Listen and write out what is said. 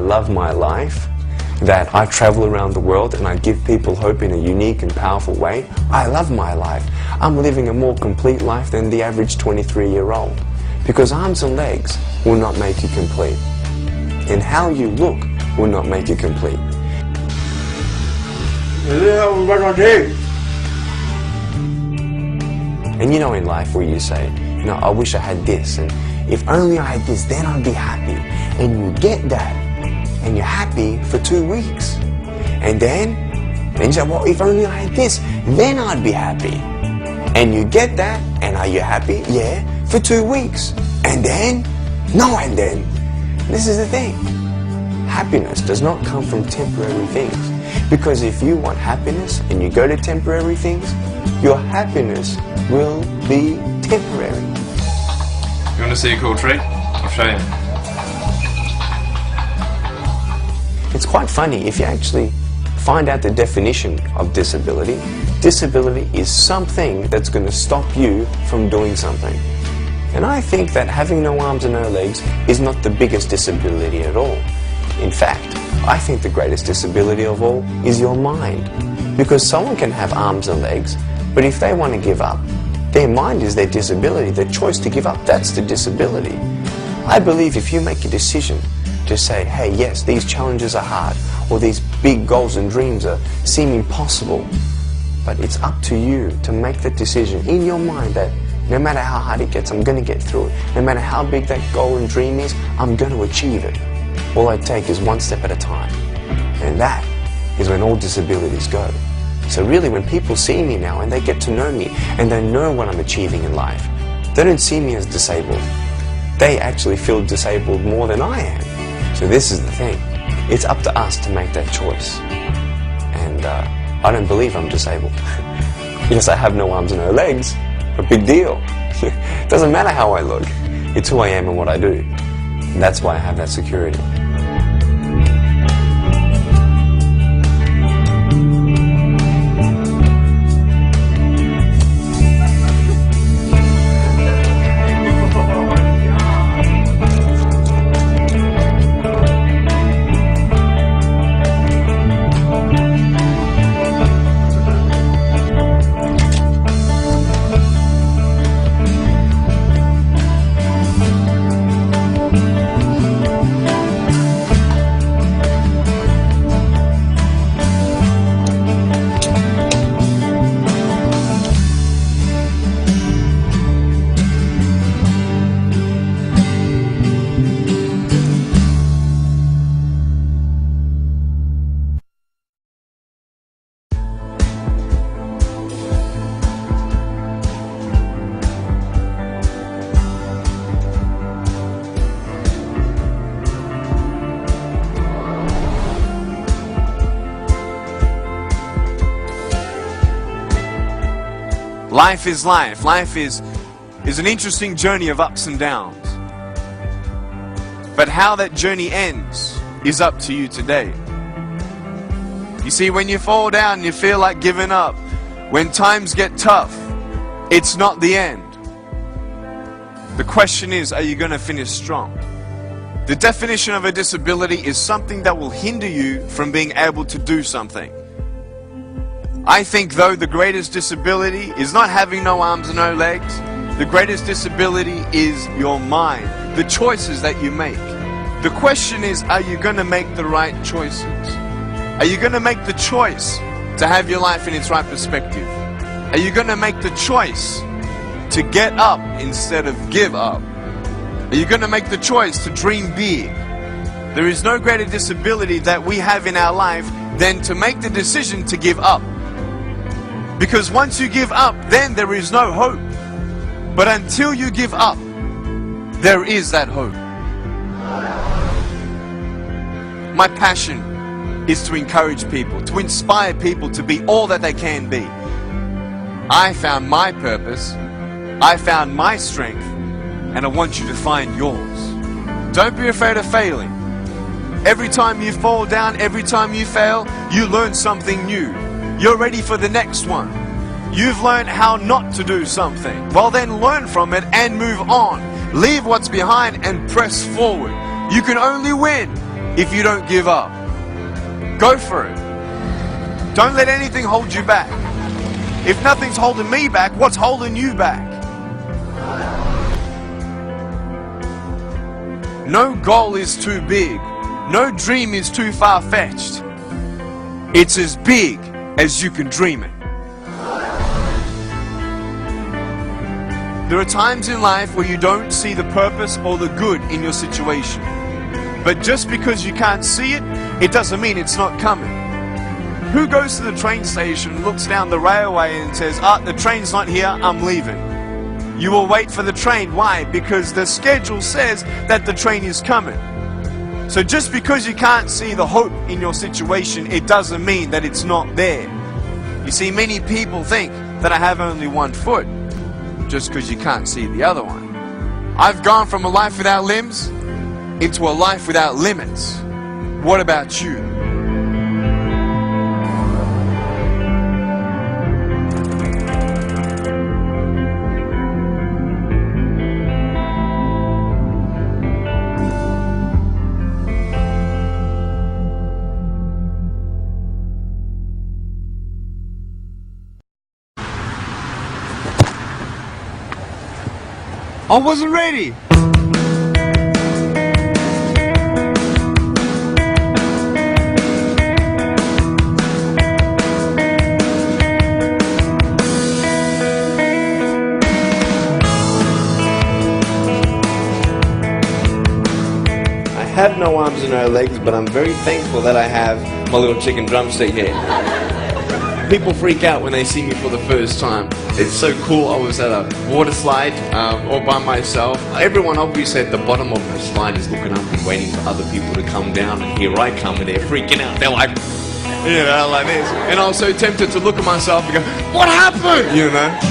love my life, that I travel around the world and I give people hope in a unique and powerful way. I love my life. I'm living a more complete life than the average 23-year-old. Because arms and legs will not make you complete. And how you look will not make you complete. And you know in life where you say, you know, I wish I had this, and if only I had this, then I'd be happy. And you get that, and you're happy for 2 weeks. And then you say, well, if only I had this, then I'd be happy. And you get that, and are you happy? Yeah, for 2 weeks. And then, no, and then. This is the thing. Happiness does not come from temporary things. Because if you want happiness and you go to temporary things, your happiness will be temporary. You want to see a cool trick? I'll show you. It's quite funny if you actually find out the definition of disability. Disability is something that's going to stop you from doing something. And I think that having no arms and no legs is not the biggest disability at all. In fact, I think the greatest disability of all is your mind. Because someone can have arms and legs, but if they want to give up, their mind is their disability. Their choice to give up, that's the disability. I believe if you make a decision to say, hey, yes, these challenges are hard, or these big goals and dreams seem impossible, but it's up to you to make that decision in your mind that no matter how hard it gets, I'm going to get through it. No matter how big that goal and dream is, I'm going to achieve it. All I take is one step at a time. And that is when all disabilities go. So really, when people see me now and they get to know me and they know what I'm achieving in life, they don't see me as disabled. They actually feel disabled more than I am. So this is the thing. It's up to us to make that choice. And I don't believe I'm disabled. Yes, I have no arms and no legs. A big deal. It doesn't matter how I look. It's who I am and what I do. And that's why I have that security. Life is life. Life is an interesting journey of ups and downs. But how that journey ends is up to you today. You see, when you fall down, you feel like giving up. When times get tough, it's not the end. The question is, are you going to finish strong? The definition of a disability is something that will hinder you from being able to do something. I think, though, the greatest disability is not having no arms and no legs. The greatest disability is your mind, the choices that you make. The question is, are you going to make the right choices? Are you going to make the choice to have your life in its right perspective? Are you going to make the choice to get up instead of give up? Are you going to make the choice to dream big? There is no greater disability that we have in our life than to make the decision to give up. Because once you give up, then there is no hope. But until you give up, there is that hope. My passion is to encourage people, to inspire people to be all that they can be. I found my purpose, I found my strength, and I want you to find yours. Don't be afraid of failing. Every time you fall down, every time you fail, you learn something new. You're ready for the next one. You've learned how not to do something. Well, then learn from it and move on. Leave what's behind and press forward. You can only win if you don't give up. Go for it. Don't let anything hold you back. If nothing's holding me back, what's holding you back? No goal is too big. No dream is too far-fetched. It's as big as you can dream it. There are times in life where you don't see the purpose or the good in your situation. But just because you can't see it, it doesn't mean it's not coming. Who goes to the train station, looks down the railway and says, the train's not here, I'm leaving. You will wait for the train. Why? Because the schedule says that the train is coming. So just because you can't see the hope in your situation, it doesn't mean that it's not there. You see, many people think that I have only one foot, just because you can't see the other one. I've gone from a life without limbs into a life without limits. What about you? I wasn't ready. I have no arms and no legs, but I'm very thankful that I have my little chicken drumstick here. People freak out when they see me for the first time. It's so cool. I was at a water slide all by myself. Everyone obviously at the bottom of the slide is looking up and waiting for other people to come down, and here I come and they're freaking out. They're like, you know, like this. And I was so tempted to look at myself and go, what happened? You know?